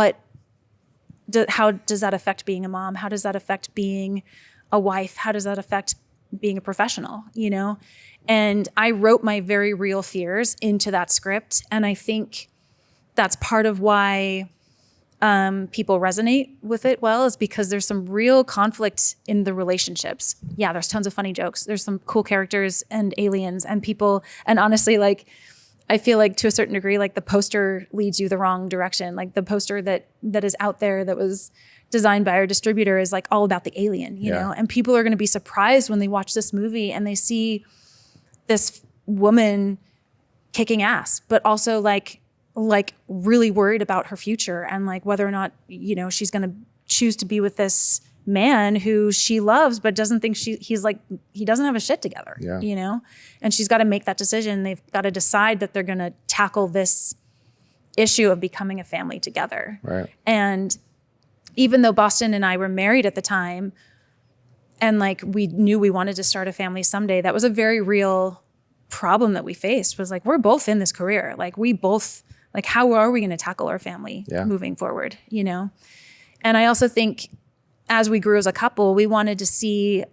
how does that affect being a mom? How does that affect being a wife? How does that affect being a professional, And I wrote my very real fears into that script. And I think that's part of why people resonate with it well, is because there's some real conflict in the relationships. Yeah, there's tons of funny jokes. There's some cool characters and aliens and people. And honestly, I feel like to a certain degree, like the poster leads you the wrong direction. Like the poster that is out there that was designed by our distributor is like all about the alien, you know? And people are going to be surprised when they watch this movie and they see this woman kicking ass, but also like really worried about her future and like whether or not, you know, she's going to choose to be with this man who she loves, but doesn't think he doesn't have his shit together, you know? And she's got to make that decision. They've got to decide that they're going to tackle this issue of becoming a family together. Right. And even though Boston and I were married at the time and like we knew we wanted to start a family someday, that was a very real problem that we faced was like, we're both in this career. Like we both, like, how are we going to tackle our family moving forward, you know? And I also think as we grew as a couple, we wanted to make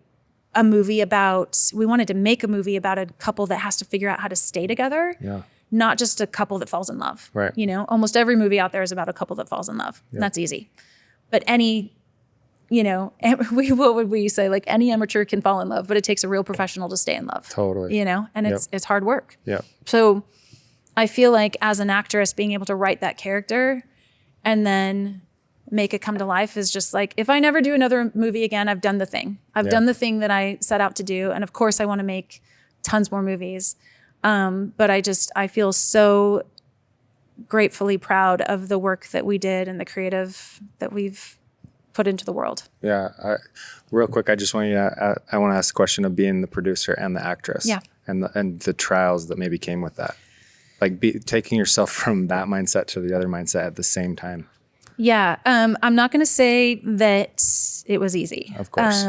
a movie about a couple that has to figure out how to stay together. Yeah. Not just a couple that falls in love. Right. You know, almost every movie out there is about a couple that falls in love. Yeah. That's easy. But any, you know, what would we say? Like any amateur can fall in love, but it takes a real professional to stay in love. Totally. You know, and it's hard work. Yeah. So I feel like as an actress, being able to write that character and then make it come to life is just like, if I never do another movie again, I've done the thing. I've done the thing that I set out to do. And of course I want to make tons more movies. But I feel so gratefully proud of the work that we did and the creative that we've put into the world. Yeah. Real quick, I just want to ask the question of being the producer and the actress. Yeah. And the trials that maybe came with that. Like taking yourself from that mindset to the other mindset at the same time. Yeah. I'm not going to say that it was easy. Of course.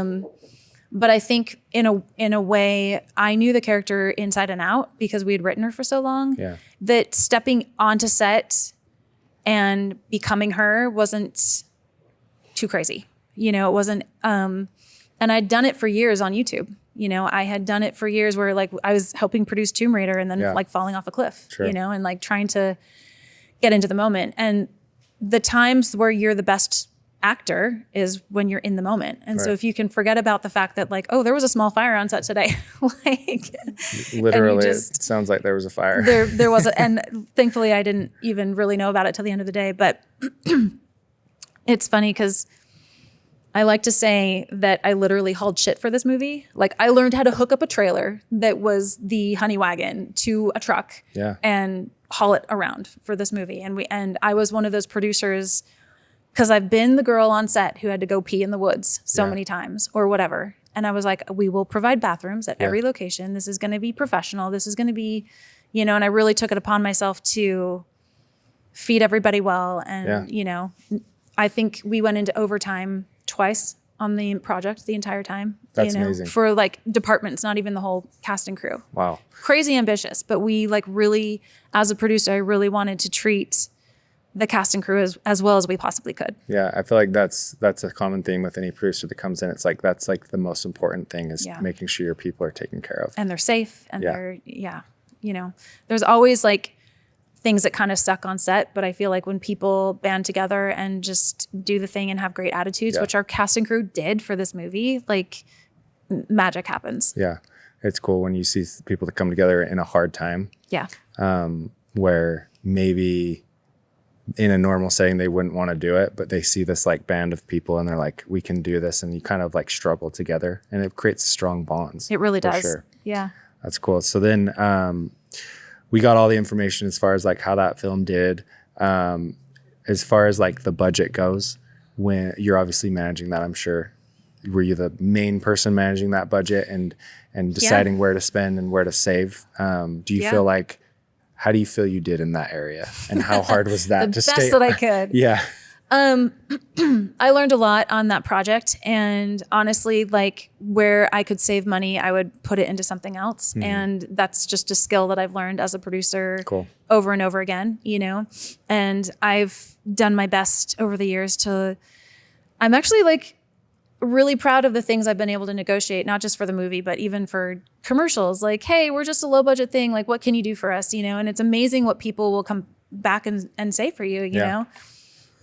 But I think in a way, I knew the character inside and out because we had written her for so long. Yeah. That stepping onto set and becoming her wasn't too crazy. You know, it wasn't, and I'd done it for years on YouTube. You know, I had done it for years where like I was helping produce Tomb Raider and then like falling off a cliff, you know, and like trying to get into the moment. And the times where you're the best actor is when you're in the moment. And so if you can forget about the fact that like, oh, there was a small fire on set today, like literally it sounds like there was a fire. There was and thankfully I didn't even really know about it till the end of the day. But it's funny because I like to say that I literally hauled shit for this movie. Like I learned how to hook up a trailer that was the honey wagon to a truck and haul it around for this movie. And I was one of those producers because I've been the girl on set who had to go pee in the woods so many times or whatever. And I was like, we will provide bathrooms at every location. This is going to be professional. This is going to be, you know, and I really took it upon myself to feed everybody well. And, you know, I think we went into overtime twice on the project the entire time. That's you know, amazing. For like departments, not even the whole cast and crew. Wow. Crazy ambitious. But we like really, as a producer, I really wanted to treat the cast and crew as well as we possibly could. Yeah, I feel like that's a common theme with any producer that comes in. It's like that's like the most important thing is making sure your people are taken care of. And they're safe and they're you know, there's always like things that kind of suck on set, but I feel like when people band together and just do the thing and have great attitudes, which our cast and crew did for this movie, like magic happens. Yeah. It's cool when you see people that come together in a hard time. Yeah. Where maybe in a normal setting they wouldn't want to do it, but they see this like band of people and they're like, we can do this, and you kind of like struggle together and it creates strong bonds. It really does. Sure. Yeah. That's cool. So then we got all the information as far as like how that film did. As far as like the budget goes, when you're obviously managing that, I'm sure, were you the main person managing that budget and deciding where to spend and where to save? Do you feel like, how do you feel you did in that area? And how hard was that to stay? The best that I could. Yeah. I learned a lot on that project, and honestly, like where I could save money, I would put it into something else. Mm-hmm. And that's just a skill that I've learned as a producer over and over again, you know? And I've done my best over the years I'm actually like really proud of the things I've been able to negotiate, not just for the movie, but even for commercials. Like, hey, we're just a low budget thing. Like, what can you do for us? You know, and it's amazing what people will come back and say for you, you know?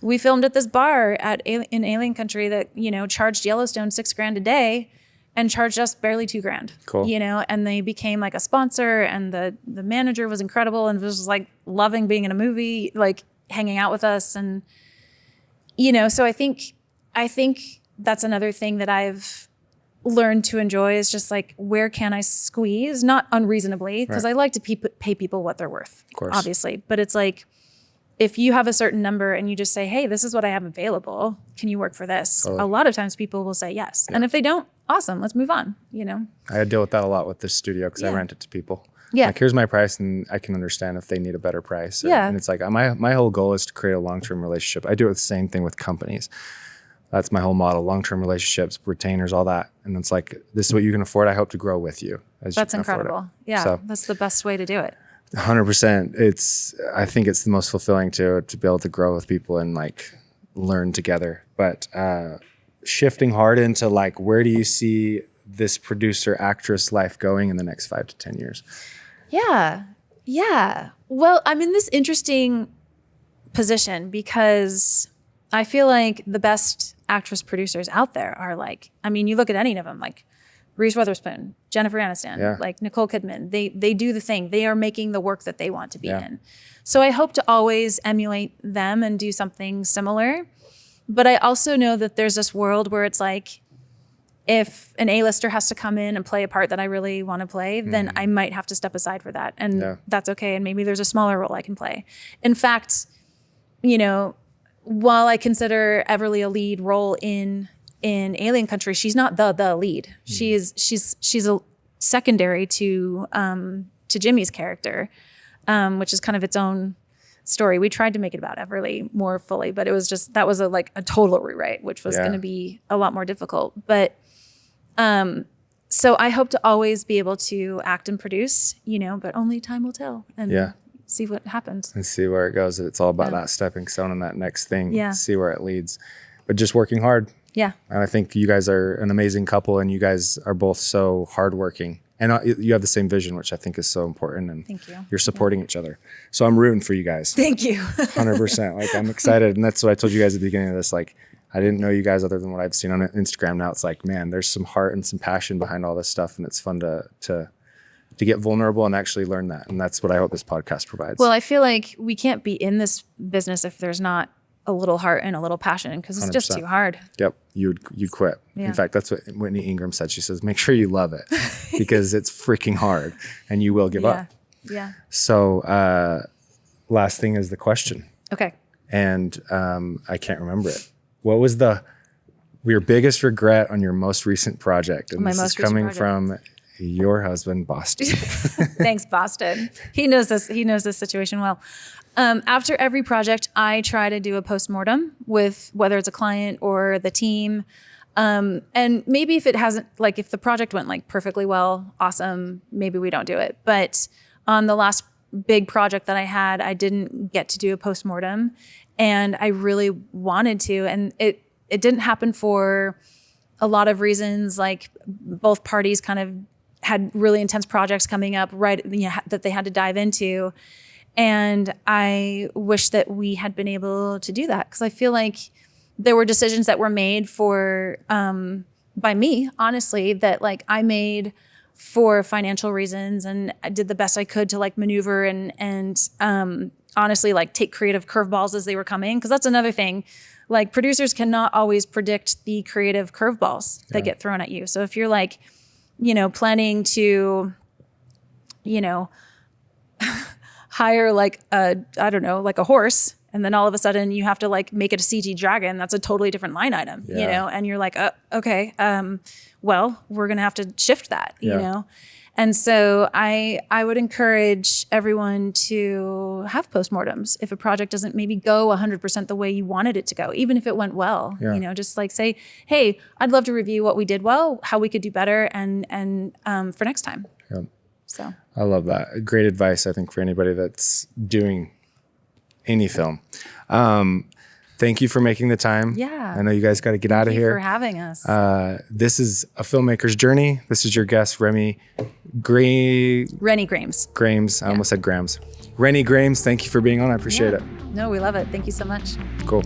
We filmed at this bar in Alien Country that, you know, charged Yellowstone $6,000 a day. and charged us barely $2,000. Cool. You know, and they became like a sponsor, and the manager was incredible and was like loving being in a movie, like hanging out with us. And, you know, so I think that's another thing that I've learned to enjoy is just like, where can I squeeze? Not unreasonably, because I like to pay people what they're worth, of course, obviously. But it's like, if you have a certain number and you just say, hey, this is what I have available, can you work for this? Totally. A lot of times people will say yes. Yeah. And if they don't, awesome, let's move on, you know? I deal with that a lot with this studio because I rent it to people. Yeah. Like, here's my price, and I can understand if they need a better price. And it's like, my whole goal is to create a long-term relationship. I do the same thing with companies. That's my whole model, long-term relationships, retainers, all that. And it's like, this is what you can afford. I hope to grow with you. That's incredible. Yeah, so, that's the best way to do it. 100%. I think it's the most fulfilling to be able to grow with people and like learn together. But shifting hard into like, where do you see this producer actress life going in the next 5 to 10 years? Yeah. Well, I'm in this interesting position because I feel like the best actress producers out there are like, I mean, you look at any of them, like Reese Witherspoon, Jennifer Aniston, like Nicole Kidman, they do the thing. They are making the work that they want to be in. So I hope to always emulate them and do something similar. But I also know that there's this world where it's like, if an A-lister has to come in and play a part that I really want to play, then I might have to step aside for that. And that's okay. And maybe there's a smaller role I can play. In fact, you know, while I consider Everly a lead role in Alien Country, she's not the lead. She's a secondary to Jimmy's character, which is kind of its own story. We tried to make it about Everly more fully, but it was just, that was a total rewrite, which was going to be a lot more difficult. But so I hope to always be able to act and produce, you know, but only time will tell. And see what happens. And see where it goes. It's all about that stepping stone and that next thing. See where it leads. But just working hard. Yeah. And I think you guys are an amazing couple, and you guys are both so hardworking. And you have the same vision, which I think is so important. And thank you. You're supporting each other. So I'm rooting for you guys. Thank you. 100%. Like, I'm excited. And that's what I told you guys at the beginning of this. Like, I didn't know you guys other than what I've seen on Instagram. Now it's like, man, there's some heart and some passion behind all this stuff. And it's fun to get vulnerable and actually learn that. And that's what I hope this podcast provides. Well, I feel like we can't be in this business if there's not a little heart and a little passion, because it's 100%. Just too hard. Yep. You'd quit. Yeah. In fact, that's what Whitney Ingram said. She says, make sure you love it because it's freaking hard and you will give up. Yeah. So last thing is the question. Okay. And I can't remember it. What was your biggest regret on your most recent project? And this is coming from your husband, Boston. Thanks, Boston. He knows this. He knows this situation well. After every project, I try to do a postmortem with whether it's a client or the team. And maybe if it hasn't, like if the project went like perfectly well, awesome, maybe we don't do it. But on the last big project that I had, I didn't get to do a postmortem, and I really wanted to. And it didn't happen for a lot of reasons. Like both parties kind of had really intense projects coming up that they had to dive into. And I wish that we had been able to do that, because I feel like there were decisions that were made by me, honestly, that like I made for financial reasons, and I did the best I could to like maneuver and honestly like take creative curveballs as they were coming. Because that's another thing. Like producers cannot always predict the creative curveballs that get thrown at you. So if you're like, you know, planning to, you know, hire like like a horse, and then all of a sudden you have to like make it a CG dragon, that's a totally different line item, you know? And you're like, okay, well, we're going to have to shift that, you know? And so I would encourage everyone to have postmortems if a project doesn't maybe go 100% the way you wanted it to go, even if it went well. You know, just like say, hey, I'd love to review what we did well, how we could do better, and for next time. So I love that. Great advice, I think, for anybody that's doing any film. Thank you for making the time. Yeah. I know you guys got to get out of here. Thank you for having us. This is A Filmmaker's Journey. This is your guest, Renny Grames. Grames. I almost said Grams. Renny Grames, thank you for being on. I appreciate it. No, we love it. Thank you so much. Cool.